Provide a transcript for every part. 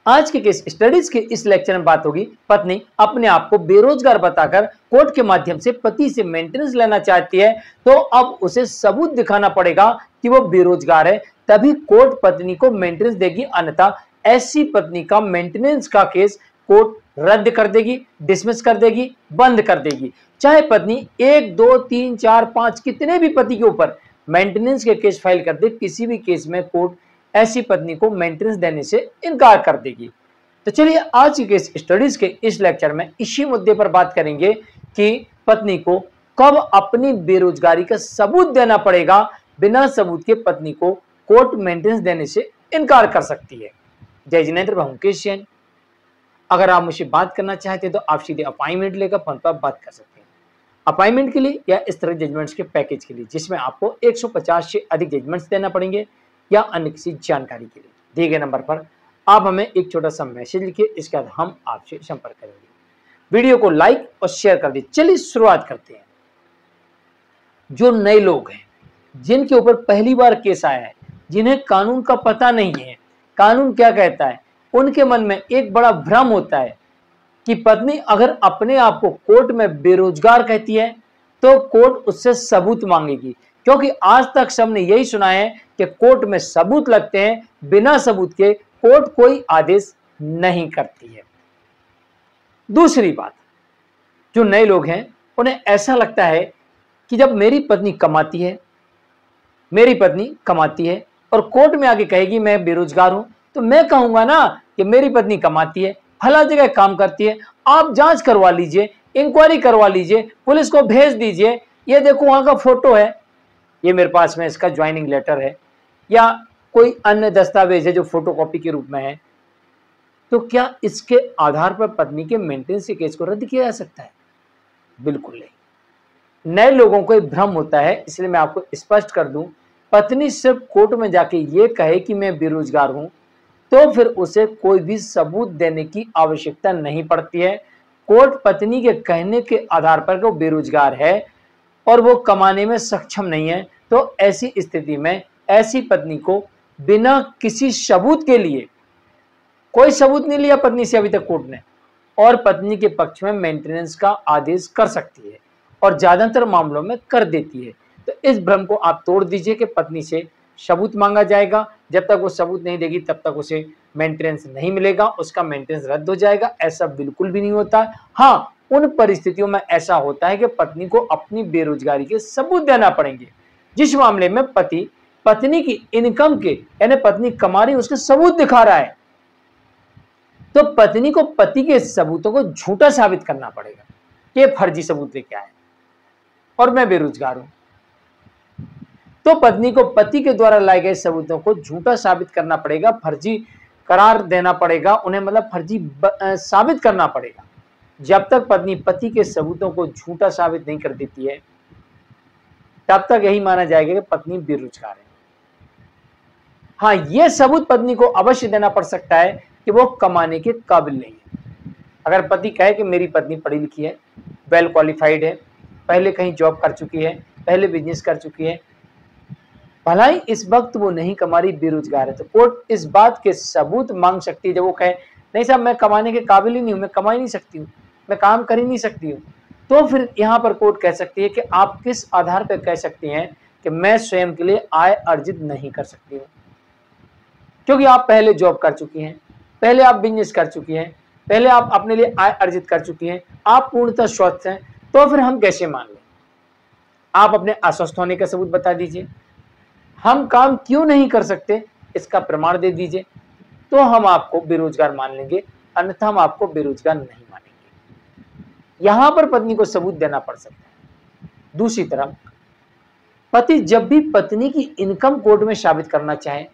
आज के case studies के इस लेक्चर में बात होगी, पत्नी अपने आप को बेरोजगार बताकर कोर्ट के माध्यम से पति से मेंटेनेंस लेना चाहती है, तो अब उसे सबूत दिखाना पड़ेगा कि वो बेरोजगार है, तभी कोर्ट पत्नी को मेंटेनेंस देगी, अन्यथा ऐसी पत्नी का मेंटेनेंस का केस कोर्ट रद्द कर देगी, डिसमिस कर देगी, बंद कर देगी। चाहे पत्नी 1, 2, 3, 4, 5 कितने भी पति के ऊपर मेंटेनेंस के केस फाइल कर दे, किसी भी केस में कोर्ट ऐसी पत्नी को मेंटेनेंस देने से इनकार कर देगी। तो चलिए आज की केस स्टडीज के इस लेक्चर में इसी मुद्दे पर बात करेंगे कि पत्नी को कब अपनी बेरोजगारी का सबूत देना पड़ेगा, बिना सबूत के पत्नी को कोर्ट मेंटेनेंस देने से इनकार कर सकती है। जय जिनेंद्र, मैं हूं केशियन। अगर आप मुझसे बात करना चाहते हैं तो आप सीधे अपॉइंटमेंट लेकर फोन पर बात कर सकते हैं। अपॉइंटमेंट के लिए या इस तरह जजमेंट्स के पैकेज के लिए जिसमें आपको 150 से अधिक जजमेंट्स देना पड़ेंगे या अन्य किसी जानकारी के लिए दिए गए नंबर पर आप हमें एक छोटा सा मैसेज लिखिए, इसके बाद हम आपसे संपर्क करेंगे। वीडियो को लाइक और शेयर कर दीजिए। चलिए शुरुआत करते हैं। जो नए लोग हैं, जिनके ऊपर पहली बार केस आया है, जिन्हें कानून का पता नहीं है, कानून क्या कहता है, उनके मन में एक बड़ा भ्रम होता है कि पत्नी अगर अपने आप को कोर्ट में बेरोजगार कहती है तो कोर्ट उससे सबूत मांगेगी, क्योंकि आज तक सबने यही सुना है कि कोर्ट में सबूत लगते हैं, बिना सबूत के कोर्ट कोई आदेश नहीं करती है। दूसरी बात, जो नए लोग हैं उन्हें ऐसा लगता है कि जब मेरी पत्नी कमाती है और कोर्ट में आके कहेगी मैं बेरोजगार हूं, तो मैं कहूंगा ना कि मेरी पत्नी कमाती है, फला जगह काम करती है, आप जांच करवा लीजिए, इंक्वायरी करवा लीजिए, पुलिस को भेज दीजिए, ये देखो वहां का फोटो है, ये मेरे पास में इसका ज्वाइनिंग लेटर है या कोई अन्य दस्तावेज है जो फोटोकॉपी के रूप में है। तो क्या इसके आधार पर पत्नी के मेंटेनेंस के केस को रद्द किया जा सकता है? बिल्कुल नहीं। नए लोगों को एक भ्रम होता है, इसलिए मैं आपको स्पष्ट कर दूं, पत्नी सिर्फ कोर्ट में जाके ये कहे कि मैं बेरोजगार हूं तो फिर उसे कोई भी सबूत देने की आवश्यकता नहीं पड़ती है। कोर्ट पत्नी के कहने के आधार पर वो बेरोजगार है और वो कमाने में सक्षम नहीं है, तो ऐसी स्थिति में ऐसी पत्नी को बिना किसी सबूत के लिए, कोई सबूत नहीं लिया पत्नी से अभी तक कोर्ट ने, और पत्नी के पक्ष में मेंटेनेंस का आदेश कर सकती है और ज्यादातर मामलों में कर देती है। तो इस भ्रम को आप तोड़ दीजिए कि पत्नी से सबूत मांगा जाएगा, जब तक वो सबूत नहीं देगी तब तक उसे मेंटेनेंस नहीं मिलेगा, उसका मेंटेनेंस रद्द हो जाएगा। ऐसा बिल्कुल भी नहीं होता। हाँ, उन परिस्थितियों में ऐसा होता है कि पत्नी को अपनी बेरोजगारी के सबूत देना पड़ेंगे, जिस मामले में पत्नी की इनकम के, यानी पत्नी कमा रही उसके सबूत दिखा रहा है, तो पत्नी को पति के सबूतों को झूठा साबित करना पड़ेगा। ये फर्जी सबूत लेके आए और मैं बेरोजगार हूं, तो पत्नी को पति के द्वारा लाए गए सबूतों को झूठा साबित करना पड़ेगा, फर्जी करार देना पड़ेगा, उन्हें मतलब फर्जी साबित करना पड़ेगा। जब तक पत्नी पति के सबूतों को झूठा साबित नहीं कर देती है तब तक यही माना जाएगा कि पत्नी बेरोजगार है। हाँ, यह सबूत पत्नी को अवश्य देना पड़ सकता है कि वो कमाने के काबिल नहीं है। अगर पति कहे कि मेरी पत्नी पढ़ी लिखी है, वेल क्वालिफाइड है, पहले कहीं जॉब कर चुकी है, पहले बिजनेस कर चुकी है, भला ही इस वक्त वो नहीं कमा रही, बेरोजगार है, तो कोर्ट इस बात के सबूत मांग सकती है। जब वो कहे नहीं साहब मैं कमाने के काबिल ही नहीं हूं, मैं कमा ही नहीं सकती हूँ, मैं काम कर ही नहीं सकती हूँ, तो फिर यहाँ पर कोर्ट कह सकती है कि आप किस आधार पर कह सकती हैं कि मैं स्वयं के लिए आय अर्जित नहीं कर सकती हूँ, क्योंकि आप पहले जॉब कर चुकी हैं, पहले आप बिजनेस कर चुकी हैं, पहले आप अपने लिए आय अर्जित कर चुकी हैं, आप पूर्णतः स्वस्थ हैं, तो फिर हम कैसे मान लें? आप अपने अस्वस्थ होने का सबूत बता दीजिए, हम काम क्यों नहीं कर सकते इसका प्रमाण दे दीजिए, तो हम आपको बेरोजगार मान लेंगे, अन्यथा हम आपको बेरोजगार नहीं मानेंगे। यहां पर पत्नी को सबूत देना पड़ सकता है। दूसरी तरफ पति जब भी पत्नी की इनकम कोर्ट में साबित करना चाहे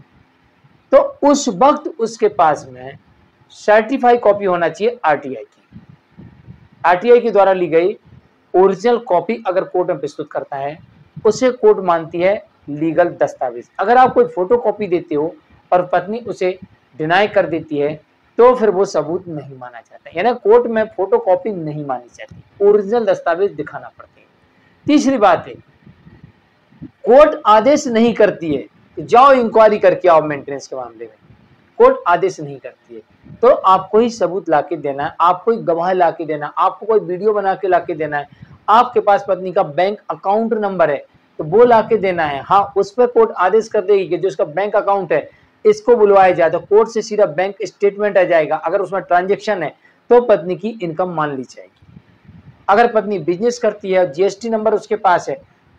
तो उस वक्त उसके पास में सर्टिफाइड कॉपी होना चाहिए आरटीआई की। आरटीआई के द्वारा ली गई ओरिजिनल कॉपी अगर कोर्ट में प्रस्तुत करता है, उसे कोर्ट मानती है लीगल दस्तावेज। अगर आप कोई फोटो कॉपी देते हो और पत्नी उसे डिनाई कर देती है तो फिर वो सबूत नहीं माना जाता, यानी कोर्ट में फोटो कॉपी नहीं मानी जाती, ओरिजिनल दस्तावेज दिखाना पड़ते हैं। तीसरी बात है, कोर्ट आदेश नहीं करती है कि जाओ इंक्वायरी करके आओ मेंटेनेंस के मामले में। कोर्ट आदेश नहीं करती है, तो आपको ही सबूत लाके देना है, आपको ही गवाह लाके देना है, आपको कोई वीडियो बना के लाके देना है, आपके पास पत्नी का बैंक अकाउंट नंबर है तो वो लाके देना है। हाँ, उस पर कोर्ट आदेश कर देगी कि जो उसका बैंक अकाउंट है इसको बुलवाया जाए, तो कोर्ट से सीधा बैंक स्टेटमेंट आ जाएगा। अगर उसमें ट्रांजेक्शन है तो पत्नी की इनकम मान ली जाएगी। अगर पत्नी बिजनेस करती है, जीएसटी नंबर उसके पास है,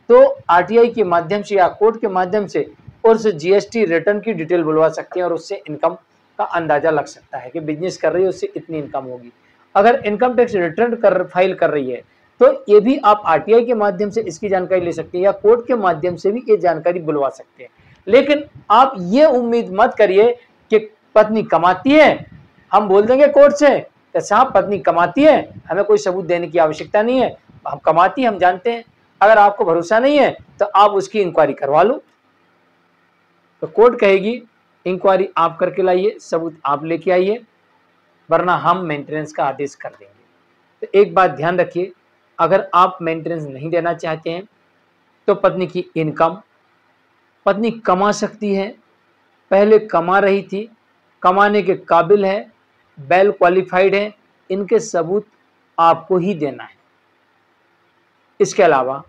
तो आरटीआई के माध्यम से या कोर्ट के माध्यम से उस जीएसटी रिटर्न की डिटेल बुलवा सकते हैं और उससे इनकम का अंदाजा लग सकता है कि बिजनेस कर रही है उससे इतनी इनकम होगी। अगर इनकम टैक्स रिटर्न फाइल कर रही है तो ये भी आप आरटीआई के माध्यम से इसकी जानकारी ले सकते हैं या कोर्ट के माध्यम से भी ये जानकारी बुलवा सकते हैं। लेकिन आप ये उम्मीद मत करिए कि पत्नी कमाती है, हम बोल देंगे कोर्ट से कि साहब पत्नी कमाती है, हमें कोई सबूत देने की आवश्यकता नहीं है, हम कमाती हम जानते हैं। अगर आपको भरोसा नहीं है तो आप उसकी इंक्वायरी करवा लो। तो कोर्ट कहेगी इंक्वायरी आप करके लाइए, सबूत आप लेके आइए, वरना हम मेंटेनेंस का आदेश कर देंगे। तो एक बात ध्यान रखिए, अगर आप मेंटेनेंस नहीं देना चाहते हैं तो पत्नी की इनकम, पत्नी कमा सकती है, पहले कमा रही थी, कमाने के काबिल है, वेल क्वालिफाइड है, इनके सबूत आपको ही देना है। इसके अलावा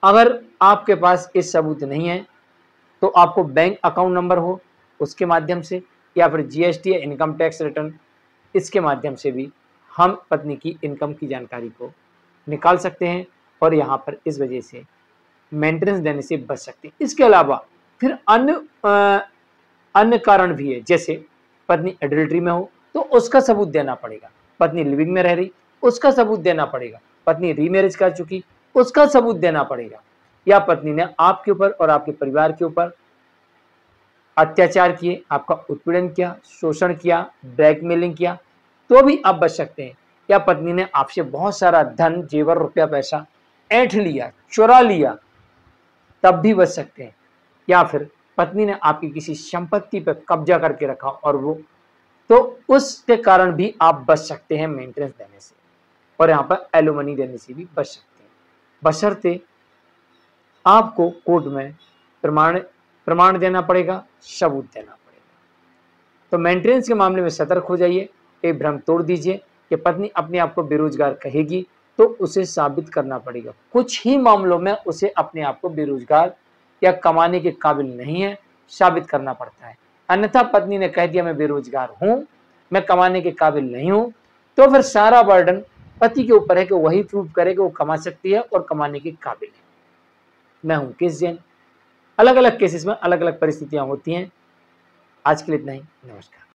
अगर आपके पास ये सबूत नहीं है तो आपको बैंक अकाउंट नंबर हो उसके माध्यम से या फिर जीएसटी या इनकम टैक्स रिटर्न, इसके माध्यम से भी हम पत्नी की इनकम की जानकारी को निकाल सकते हैं और यहाँ पर इस वजह से मेंटेनेंस देने से बच सकते हैं। इसके अलावा फिर अन्य कारण भी है, जैसे पत्नी एडल्ट्री में हो तो उसका सबूत देना पड़ेगा, पत्नी लिविंग में रह रही उसका सबूत देना पड़ेगा, पत्नी रीमैरिज कर चुकी उसका सबूत देना पड़ेगा, या पत्नी ने आपके ऊपर और आपके परिवार के ऊपर अत्याचार किए, आपका उत्पीड़न किया, शोषण किया, ब्लैकमेलिंग किया, तो भी आप बच सकते हैं। या पत्नी ने आपसे बहुत सारा धन, जेवर, रुपया, पैसा ऐंठ लिया, चुरा लिया, तब भी बच सकते हैं। या फिर पत्नी ने आपकी किसी संपत्ति पर कब्जा करके रखा और वो, तो उसके कारण भी आप बच सकते हैं मेंटेनेंस देने से, और यहाँ पर एलिमनी देने से भी बच सकते हैं, बशर्ते आपको कोर्ट में प्रमाण देना पड़ेगा, सबूत देना पड़ेगा। तो मेंटेनेंस के मामले में सतर्क हो जाइए, एक भ्रम तोड़ दीजिए कि पत्नी अपने आप को बेरोजगार कहेगी तो उसे साबित करना पड़ेगा। कुछ ही मामलों में उसे अपने आप को बेरोजगार या कमाने के काबिल नहीं है साबित करना पड़ता है, अन्यथा पत्नी ने कह दिया मैं बेरोजगार हूँ, मैं कमाने के काबिल नहीं हूँ, तो फिर सारा बर्डन पति के ऊपर है कि वही प्रूव करे कि वो कमा सकती है और कमाने के काबिल है। मैं हूं केस जैन। अलग अलग केसेस में अलग अलग परिस्थितियां होती हैं। आज के लिए इतना ही, नमस्कार।